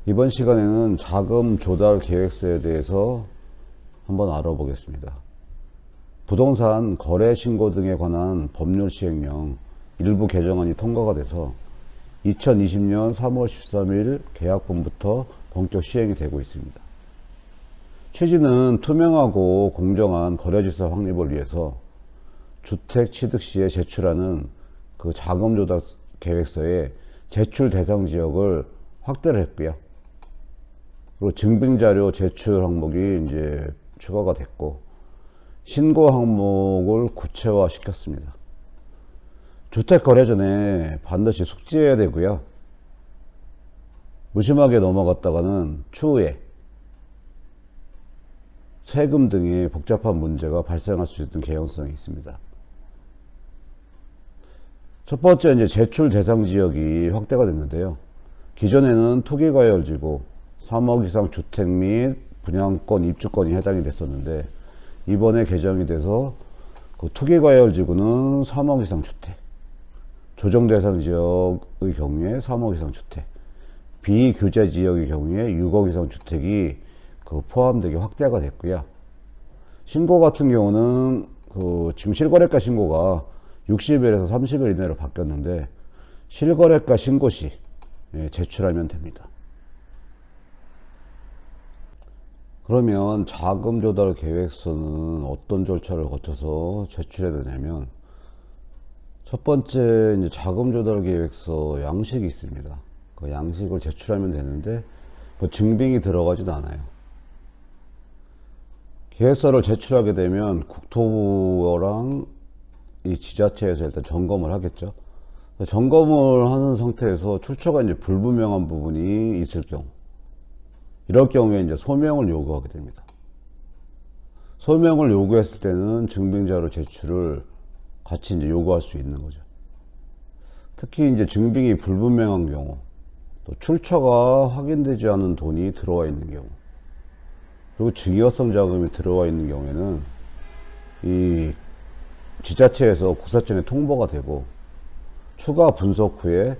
이번 시간에는 자금 조달 계획서에 대해서 한번 알아보겠습니다. 부동산 거래 신고 등에 관한 법률 시행령 일부 개정안이 통과가 돼서 2020년 3월 13일 계약분부터 본격 시행이 되고 있습니다. 취지는 투명하고 공정한 거래질서 확립을 위해서 주택 취득 시에 제출하는 그 자금 조달 계획서의 제출 대상 지역을 확대를 했고요. 그리고 증빙자료 제출 항목이 이제 추가가 됐고, 신고 항목을 구체화 시켰습니다. 주택 거래 전에 반드시 숙지해야 되고요. 무심하게 넘어갔다가는 추후에 세금 등의 복잡한 문제가 발생할 수 있는 개연성이 있습니다. 첫 번째, 이제 제출 대상 지역이 확대가 됐는데요. 기존에는 투기과열지구 3억 이상 주택 및 분양권, 입주권이 해당이 됐었는데, 이번에 개정이 돼서 그 투기과열지구는 3억 이상 주택, 조정 대상 지역의 경우에 3억 이상 주택, 비규제 지역의 경우에 6억 이상 주택이 그 포함되게 확대가 됐고요. 신고 같은 경우는 그 지금 실거래가 신고가 60일에서 30일 이내로 바뀌었는데, 실거래가 신고 시 제출하면 됩니다. 그러면 자금 조달 계획서는 어떤 절차를 거쳐서 제출해야 되냐면, 첫 번째 이제 자금 조달 계획서 양식이 있습니다. 그 양식을 제출하면 되는데 뭐 증빙이 들어가지도 않아요. 계획서를 제출하게 되면 국토부랑 이 지자체에서 일단 점검을 하겠죠. 점검을 하는 상태에서 출처가 이제 불분명한 부분이 있을 경우, 이럴 경우에 이제 소명을 요구하게 됩니다. 소명을 요구했을 때는 증빙자료 제출을 같이 이제 요구할 수 있는 거죠. 특히 이제 증빙이 불분명한 경우, 또 출처가 확인되지 않은 돈이 들어와 있는 경우, 그리고 증여성 자금이 들어와 있는 경우에는 이 지자체에서 국세청에 통보가 되고 추가 분석 후에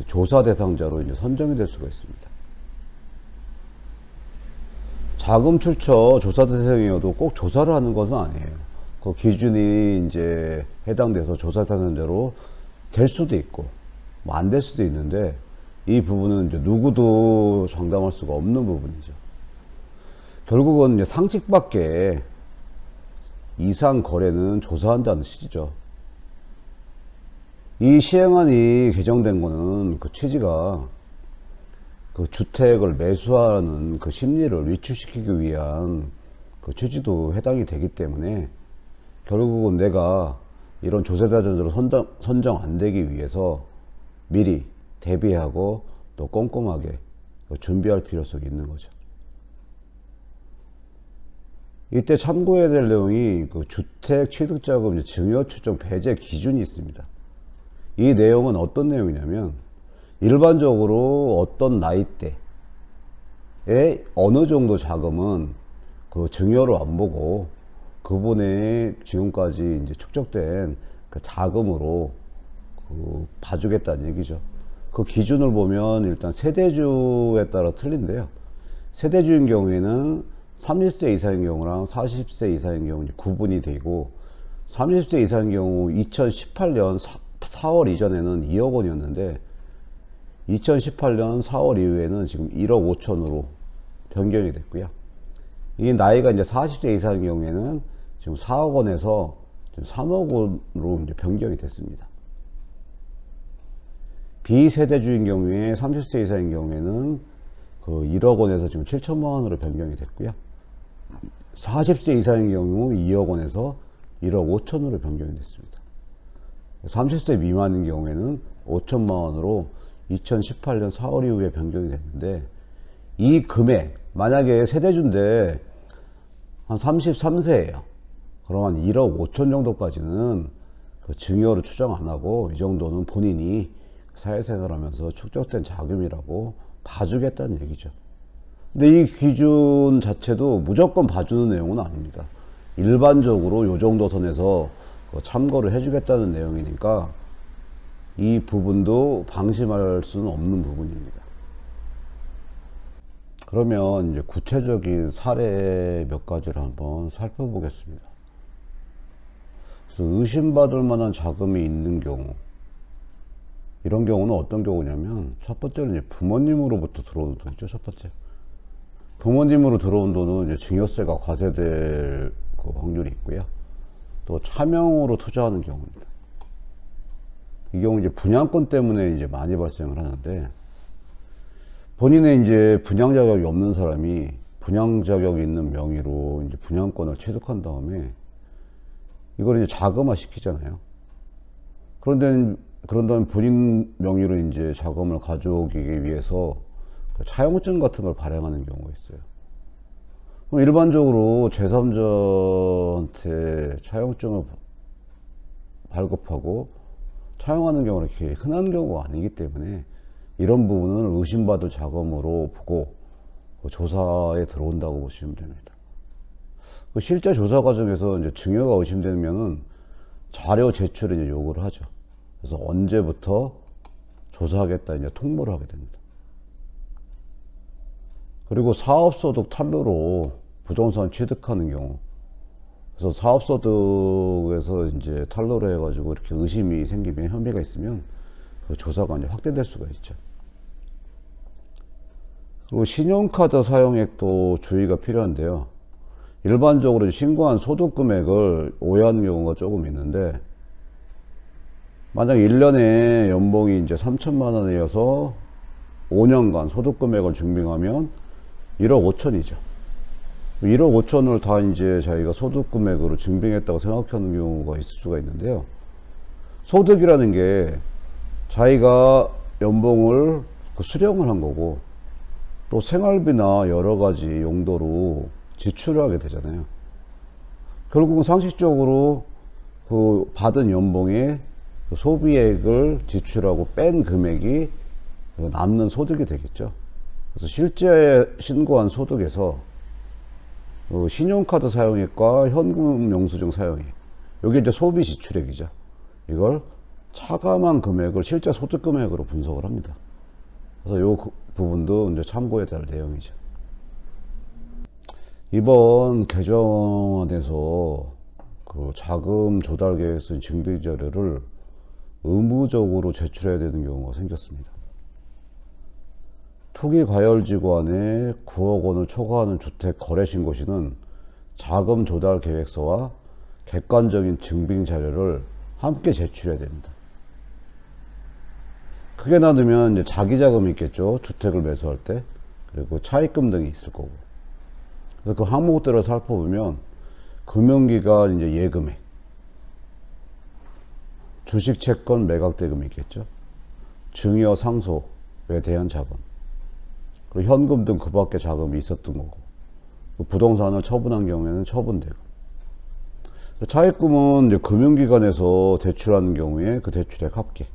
조사 대상자로 이제 선정이 될 수가 있습니다. 자금 출처 조사 대상이어도 꼭 조사를 하는 것은 아니에요. 그 기준이 이제 해당돼서 조사 대상자로 될 수도 있고, 뭐 안 될 수도 있는데, 이 부분은 이제 누구도 장담할 수가 없는 부분이죠. 결국은 이제 상식밖에 이상 거래는 조사한다는 뜻이죠. 이 시행안이 개정된 거는 그 취지가 그 주택을 매수하는 그 심리를 위축시키기 위한 그 취지도 해당이 되기 때문에, 결국은 내가 이런 조세대상자로 선정 안 되기 위해서 미리 대비하고 또 꼼꼼하게 준비할 필요성이 있는 거죠. 이때 참고해야 될 내용이 그 주택 취득자금 증여 추정 배제 기준이 있습니다. 이 내용은 어떤 내용이냐면, 일반적으로 어떤 나이대에 어느 정도 자금은 그 증여로 안 보고 그분의 지금까지 이제 축적된 그 자금으로 그 봐주겠다는 얘기죠. 그 기준을 보면 일단 세대주에 따라 틀린데요. 세대주인 경우에는 30세 이상인 경우랑 40세 이상인 경우 구분이 되고, 30세 이상인 경우 2018년 4월 이전에는 2억 원이었는데 2018년 4월 이후에는 지금 1억 5천으로 변경이 됐고요. 이 나이가 이제 40세 이상인 경우에는 지금 4억 원에서 지금 3억 원으로 이제 변경이 됐습니다. 비세대주인 경우에 30세 이상인 경우에는 그 1억 원에서 지금 7천만 원으로 변경이 됐고요. 40세 이상인 경우 2억 원에서 1억 5천으로 변경이 됐습니다. 30세 미만인 경우에는 5천만 원으로 2018년 4월 이후에 변경이 됐는데, 이 금액, 만약에 세대주인데 한 33세예요. 그럼 한 1억 5천 정도까지는 그 증여를 추정 안 하고, 이 정도는 본인이 사회생활하면서 축적된 자금이라고 봐주겠다는 얘기죠. 근데 이 기준 자체도 무조건 봐주는 내용은 아닙니다. 일반적으로 요 정도 선에서 참고를 해주겠다는 내용이니까 이 부분도 방심할 수는 없는 부분입니다. 그러면 이제 구체적인 사례 몇 가지를 한번 살펴보겠습니다. 그래서 의심받을 만한 자금이 있는 경우, 이런 경우는 어떤 경우냐면, 첫 번째는 이제 부모님으로부터 들어오는 돈이죠. 첫 번째, 부모님으로 들어온 돈은 이제 증여세가 과세될 그 확률이 있고요. 또 차명으로 투자하는 경우입니다. 이 경우 이제 분양권 때문에 이제 많이 발생을 하는데, 본인의 이제 분양 자격이 없는 사람이 분양 자격이 있는 명의로 이제 분양권을 취득한 다음에 이걸 이제 자금화 시키잖아요. 그런다면 본인 명의로 이제 자금을 가져오기 위해서 그 차용증 같은 걸 발행하는 경우가 있어요. 그럼 일반적으로 제3자한테 차용증을 발급하고 차용하는 경우는 이렇게 흔한 경우가 아니기 때문에 이런 부분은 의심받을 자금으로 보고 조사에 들어온다고 보시면 됩니다. 실제 조사 과정에서 이제 증여가 의심되면은 자료 제출을 이제 요구를 하죠. 그래서 언제부터 조사하겠다 이제 통보를 하게 됩니다. 그리고 사업소득 탄로로 부동산 취득하는 경우, 그래서 사업소득에서 이제 탄로를 해가지고 이렇게 의심이 생기면, 혐의가 있으면 그 조사가 이제 확대될 수가 있죠. 그리고 신용카드 사용액도 주의가 필요한데요. 일반적으로 신고한 소득 금액을 오해하는 경우가 조금 있는데, 만약 1년에 연봉이 이제 3천만 원이어서 5년간 소득 금액을 증빙하면 1억 5천이죠. 1억 5천을 다 이제 자기가 소득 금액으로 증빙했다고 생각하는 경우가 있을 수가 있는데요. 소득이라는 게 자기가 연봉을 수령을 한 거고, 또 생활비나 여러 가지 용도로 지출을 하게 되잖아요. 결국은 상식적으로 그 받은 연봉에 그 소비액을 지출하고 뺀 금액이 남는 소득이 되겠죠. 그래서 실제 신고한 소득에서 그 신용카드 사용액과 현금 영수증 사용액, 여기 이제 소비 지출액이죠. 이걸 차감한 금액을 실제 소득 금액으로 분석을 합니다. 그래서 요 부분도 이제 참고해야 될 내용이죠. 이번 개정안에서 그 자금 조달 계획 쓴 증빙 자료를 의무적으로 제출해야 되는 경우가 생겼습니다. 투기과열지구 안에 9억 원을 초과하는 주택 거래 신고시는 자금 조달 계획서와 객관적인 증빙 자료를 함께 제출해야 됩니다. 크게 나누면 이제 자기 자금이 있겠죠. 주택을 매수할 때. 그리고 차입금 등이 있을 거고. 그래서 그 항목들을 살펴보면 금융기관 이제 예금액, 주식 채권 매각 대금이 있겠죠. 증여 상속에 대한 자금, 그리고 현금 등 그 밖에 자금이 있었던 거고, 부동산을 처분한 경우에는 처분 대금. 차입금은 이제 금융기관에서 대출하는 경우에 그 대출액 합계.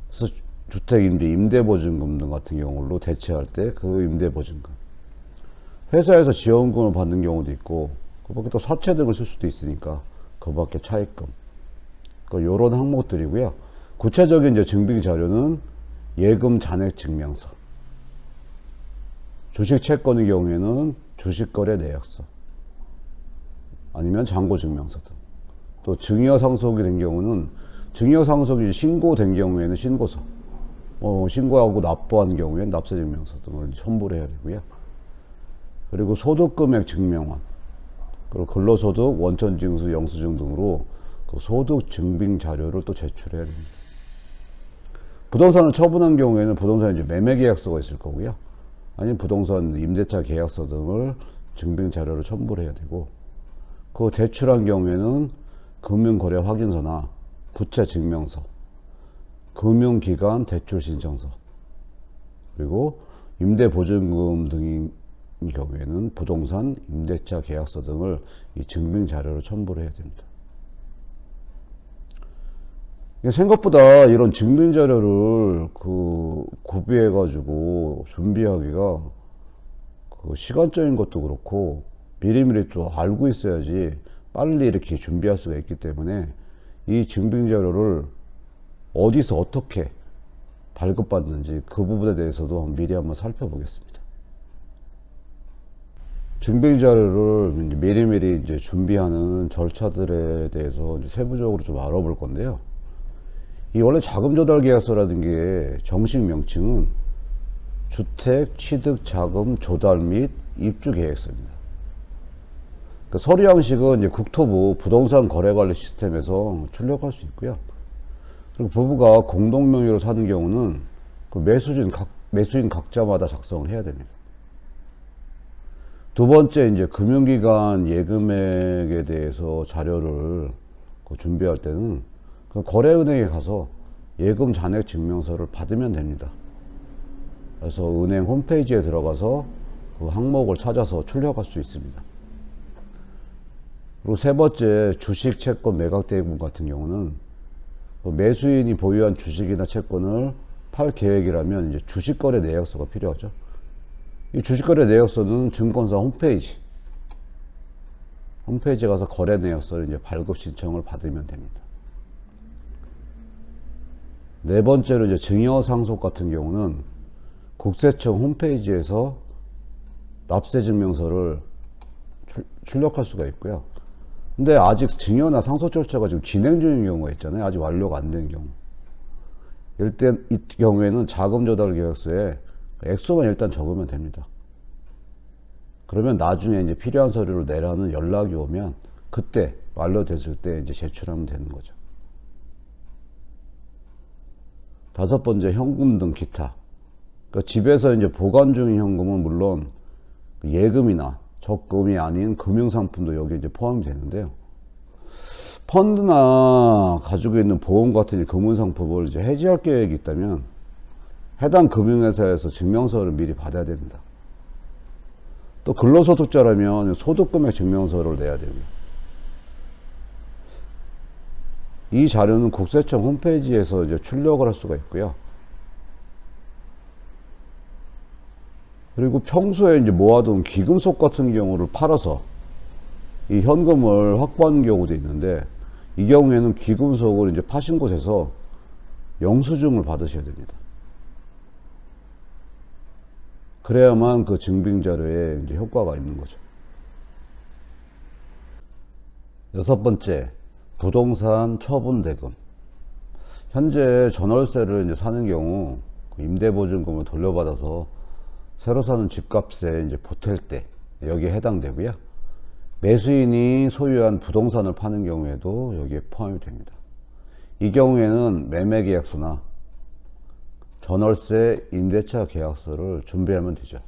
그래서 주택 임대보증금 등 같은 경우로 대체할 때 그 임대보증금, 회사에서 지원금을 받는 경우도 있고, 그 밖에 또 사채 등을 쓸 수도 있으니까 그 밖에 차입금, 요런 항목들이고요. 구체적인 이제 증빙 자료는 예금 잔액 증명서, 주식 채권의 경우에는 주식거래 내역서, 아니면 잔고 증명서 등. 또 증여 상속이 된 경우는 증여 상속이 신고된 경우에는 신고서, 신고하고 납부한 경우에는 납세 증명서 등을 첨부를 해야 되고요. 그리고 소득금액 증명원, 그리고 근로소득, 원천징수, 영수증 등으로 그 소득 증빙 자료를 또 제출해야 됩니다. 부동산을 처분한 경우에는 부동산 이제 매매 계약서가 있을 거고요. 아니면 부동산 임대차 계약서 등을 증빙 자료를 첨부를 해야 되고, 그 대출한 경우에는 금융거래 확인서나 부채 증명서, 금융기관 대출 신청서, 그리고 임대보증금 등인 경우에는 부동산 임대차 계약서 등을 이 증빙 자료를 첨부를 해야 됩니다. 생각보다 이런 증빙 자료를 구비해 가지고 준비하기가 시간적인 것도 그렇고 미리미리 또 알고 있어야지 빨리 이렇게 준비할 수가 있기 때문에 이 증빙 자료를 어디서 어떻게 발급받는지 그 부분에 대해서도 미리 한번 살펴보겠습니다. 증빙 자료를 이제 미리미리 이제 준비하는 절차들에 대해서 이제 세부적으로 좀 알아볼 건데요. 이 원래 자금 조달 계약서라는 게 정식 명칭은 주택 취득 자금 조달 및 입주 계획서입니다. 그러니까 서류 양식은 이제 국토부 부동산 거래 관리 시스템에서 출력할 수 있고요. 그리고 부부가 공동 명의로 사는 경우는 그 매수인 각자마다 작성을 해야 됩니다. 두 번째, 이제 금융기관 예금액에 대해서 자료를 준비할 때는 그 거래은행에 가서 예금 잔액 증명서를 받으면 됩니다. 그래서 은행 홈페이지에 들어가서 그 항목을 찾아서 출력할 수 있습니다. 그리고 세 번째, 주식, 채권, 매각 대금 같은 경우는 그 매수인이 보유한 주식이나 채권을 팔 계획이라면 이제 주식거래 내역서가 필요하죠. 이 주식거래 내역서는 증권사 홈페이지에 가서 거래 내역서를 이제 발급 신청을 받으면 됩니다. 네 번째로 이제 증여상속 같은 경우는 국세청 홈페이지에서 납세 증명서를 출력할 수가 있고요. 근데 아직 증여나 상속 절차가 지금 진행 중인 경우가 있잖아요. 아직 완료가 안 된 경우. 이 경우에는 자금 조달 계약서에 액수만 일단 적으면 됩니다. 그러면 나중에 이제 필요한 서류를 내라는 연락이 오면 그때 완료됐을 때 이제 제출하면 되는 거죠. 다섯 번째, 현금 등 기타. 그러니까 집에서 이제 보관 중인 현금은 물론 예금이나 적금이 아닌 금융상품도 여기에 이제 포함이 되는데요. 펀드나 가지고 있는 보험 같은 금융상품을 이제 해지할 계획이 있다면 해당 금융회사에서 증명서를 미리 받아야 됩니다. 또 근로소득자라면 소득금액 증명서를 내야 됩니다. 이 자료는 국세청 홈페이지에서 이제 출력을 할 수가 있고요. 그리고 평소에 이제 모아둔 기금속 같은 경우를 팔아서 이 현금을 확보하는 경우도 있는데, 이 경우에는 기금속을 이제 파신 곳에서 영수증을 받으셔야 됩니다. 그래야만 그 증빙 자료에 이제 효과가 있는 거죠. 여섯 번째, 부동산 처분 대금. 현재 전월세를 이제 사는 경우 그 임대보증금을 돌려받아서 새로 사는 집값에 이제 보탤 때 여기에 해당되고요. 매수인이 소유한 부동산을 파는 경우에도 여기에 포함이 됩니다. 이 경우에는 매매계약서나 전월세 임대차 계약서를 준비하면 되죠.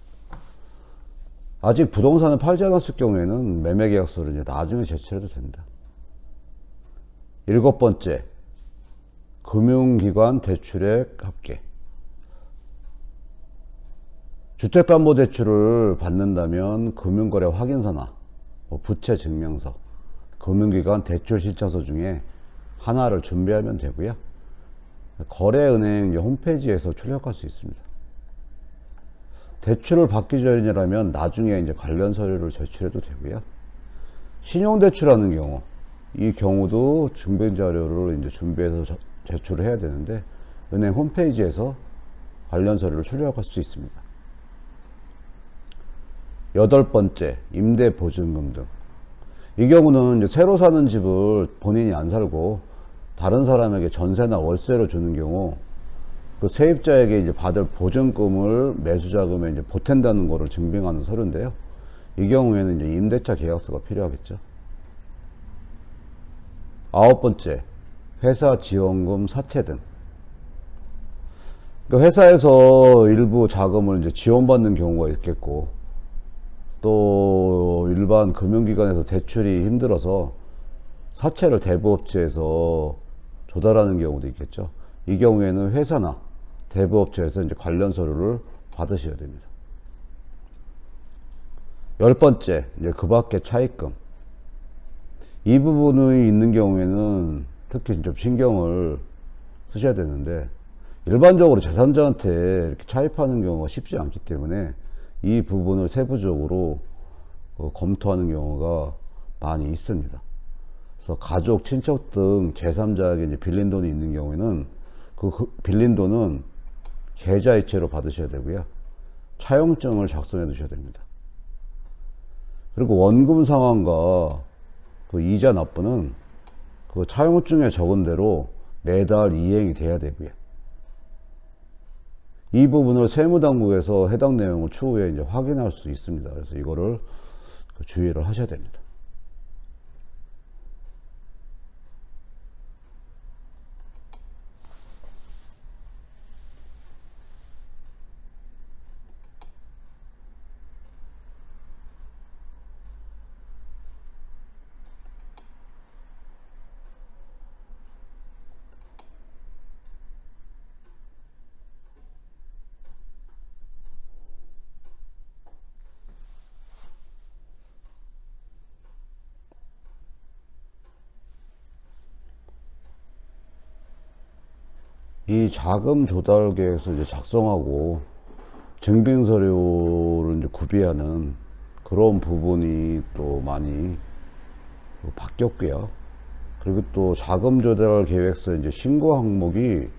아직 부동산을 팔지 않았을 경우에는 매매계약서를 이제 나중에 제출해도 됩니다. 일곱 번째, 금융기관 대출액 합계. 주택담보대출을 받는다면 금융거래 확인서나 부채 증명서, 금융기관 대출 신청서 중에 하나를 준비하면 되고요. 거래은행 홈페이지에서 출력할 수 있습니다. 대출을 받기 전이라면 나중에 이제 관련 서류를 제출해도 되고요. 신용대출하는 경우, 이 경우도 증빙 자료를 이제 준비해서 제출을 해야 되는데, 은행 홈페이지에서 관련 서류를 출력할 수 있습니다. 여덟 번째, 임대보증금 등. 이 경우는 이제 새로 사는 집을 본인이 안 살고 다른 사람에게 전세나 월세로 주는 경우 그 세입자에게 이제 받을 보증금을 매수자금에 이제 보탠다는 것을 증빙하는 서류인데요. 이 경우에는 이제 임대차 계약서가 필요하겠죠. 아홉 번째, 회사 지원금 사채 등. 그러니까 회사에서 일부 자금을 이제 지원받는 경우가 있겠고, 또 일반 금융기관에서 대출이 힘들어서 사채를 대부업체에서 조달하는 경우도 있겠죠. 이 경우에는 회사나 대부업체에서 이제 관련 서류를 받으셔야 됩니다. 열 번째, 이제 그 밖에 차입금. 이 부분이 있는 경우에는 특히 좀 신경을 쓰셔야 되는데, 일반적으로 제3자한테 이렇게 차입하는 경우가 쉽지 않기 때문에 이 부분을 세부적으로 검토하는 경우가 많이 있습니다. 그래서 가족, 친척 등 제3자에게 이제 빌린 돈이 있는 경우에는 그 빌린 돈은 계좌이체로 받으셔야 되고요. 차용증을 작성해 두셔야 됩니다. 그리고 원금 상환과 그 이자 납부는 그 차용증에 적은 대로 매달 이행이 돼야 되고요. 이 부분을 세무당국에서 해당 내용을 추후에 이제 확인할 수 있습니다. 그래서 이거를 주의를 하셔야 됩니다. 이 자금 조달 계획서 이제 작성하고 증빙 서류를 이제 구비하는 그런 부분이 또 많이 바뀌었고요. 그리고 또 자금 조달 계획서 이제 신고 항목이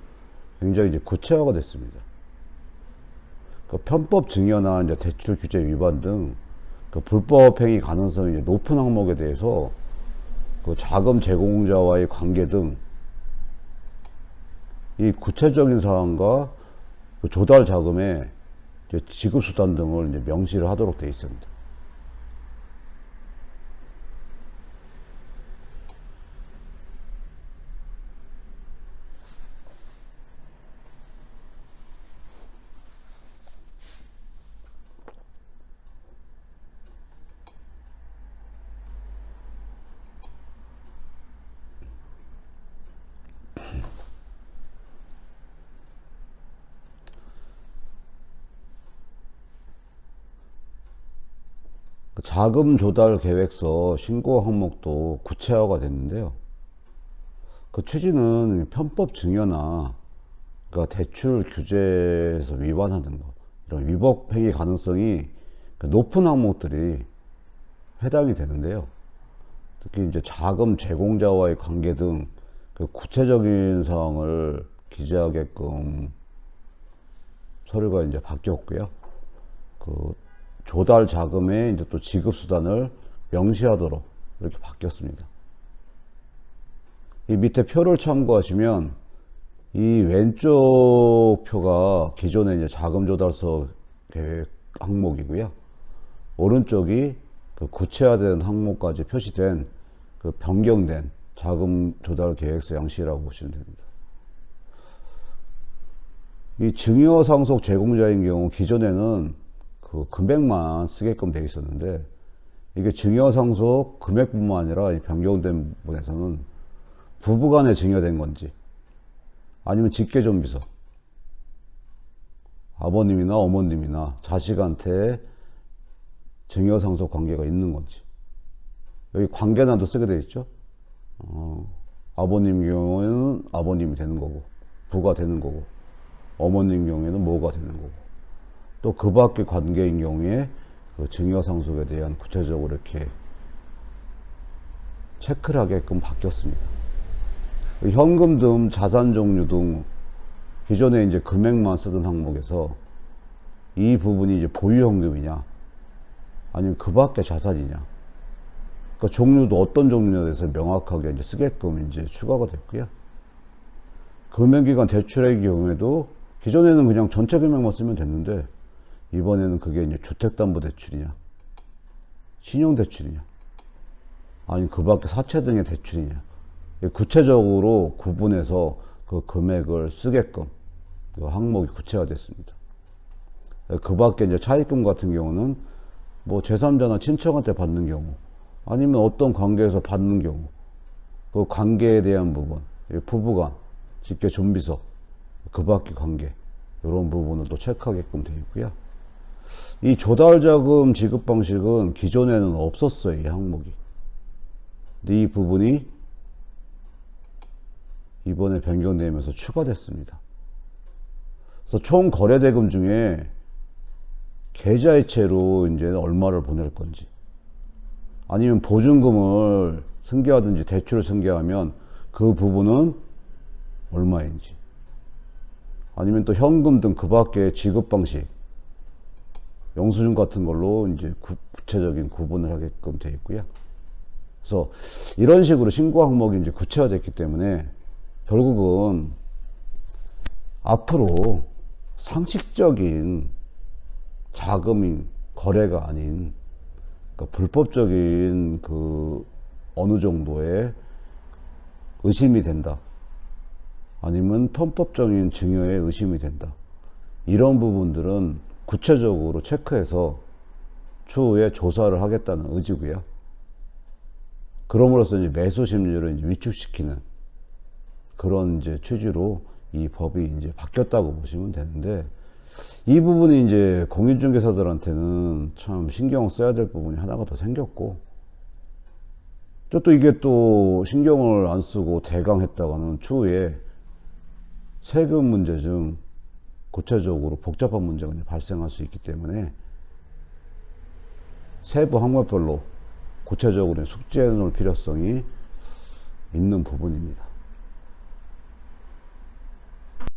굉장히 이제 구체화가 됐습니다. 그 편법 증여나 이제 대출 규제 위반 등 그 불법 행위 가능성이 이제 높은 항목에 대해서 그 자금 제공자와의 관계 등 이 구체적인 사항과 그 조달 자금의 지급 수단 등을 이제 명시를 하도록 되어 있습니다. 자금 조달 계획서 신고 항목도 구체화가 됐는데요. 그 취지는 편법 증여나 그러니까 대출 규제에서 위반하는 것, 이런 위법 행위 가능성이 높은 항목들이 해당이 되는데요. 특히 이제 자금 제공자와의 관계 등 그 구체적인 사항을 기재하게끔 서류가 이제 바뀌었고요. 그 조달 자금의 이제 또 지급 수단을 명시하도록 이렇게 바뀌었습니다. 이 밑에 표를 참고하시면 이 왼쪽 표가 기존의 이제 자금 조달서 계획 항목이고요. 오른쪽이 그 구체화된 항목까지 표시된 그 변경된 자금 조달 계획서 양식이라고 보시면 됩니다. 이 증여 상속 제공자인 경우 기존에는 그 금액만 쓰게끔 되어 있었는데 이게 증여 상속 금액뿐만 아니라 이 변경된 부분에서는 부부간에 증여된 건지 아니면 직계존비서 아버님이나 어머님이나 자식한테 증여 상속 관계가 있는 건지 여기 관계난도 쓰게 되어 있죠. 아버님 경우에는 아버님이 되는 거고 부가 되는 거고 어머님 경우에는 모가 되는 거고 또 그 밖의 관계인 경우에 그 증여 상속에 대한 구체적으로 이렇게 체크를 하게끔 바뀌었습니다. 현금 등 자산 종류 등 기존에 이제 금액만 쓰던 항목에서 이 부분이 이제 보유 현금이냐 아니면 그 밖의 자산이냐, 그러니까 종류도 어떤 종류에 대해서 명확하게 이제 쓰게끔 이제 추가가 됐고요. 금연기관 대출의 경우에도 기존에는 그냥 전체 금액만 쓰면 됐는데 이번에는 그게 이제 주택담보대출이냐, 신용대출이냐, 아니면 그 밖에 사채 등의 대출이냐, 구체적으로 구분해서 그 금액을 쓰게끔 그 항목이 구체화됐습니다. 그 밖에 이제 차입금 같은 경우는 뭐 제3자나 친척한테 받는 경우, 아니면 어떤 관계에서 받는 경우, 그 관계에 대한 부분, 부부간, 직계 존비서, 그 밖의 관계, 이런 부분을 또 체크하게끔 되어 있고요. 이 조달자금 지급 방식은 기존에는 없었어요, 이 항목이. 근데 이 부분이 이번에 변경되면서 추가됐습니다. 그래서 총 거래대금 중에 계좌이체로 이제 얼마를 보낼 건지, 아니면 보증금을 승계하든지 대출을 승계하면 그 부분은 얼마인지, 아니면 또 현금 등 그 밖의 지급 방식, 영수증 같은 걸로 이제 구체적인 구분을 하게끔 되어 있고요. 그래서 이런 식으로 신고 항목이 이제 구체화됐기 때문에 결국은 앞으로 상식적인 자금이 거래가 아닌, 그러니까 불법적인 그 어느 정도의 의심이 된다, 아니면 편법적인 증여에 의심이 된다, 이런 부분들은 구체적으로 체크해서 추후에 조사를 하겠다는 의지고요. 그럼으로써 이제 매수 심리를 이제 위축시키는 그런 이제 취지로 이 법이 이제 바뀌었다고 보시면 되는데, 이 부분이 이제 공인중개사들한테는 참 신경 써야 될 부분이 하나가 더 생겼고, 또 이게 또 신경을 안 쓰고 대강했다가는 추후에 세금 문제 중 구체적으로 복잡한 문제가 이제 발생할 수 있기 때문에 세부 항목별로 구체적으로 숙지해 놓을 필요성이 있는 부분입니다.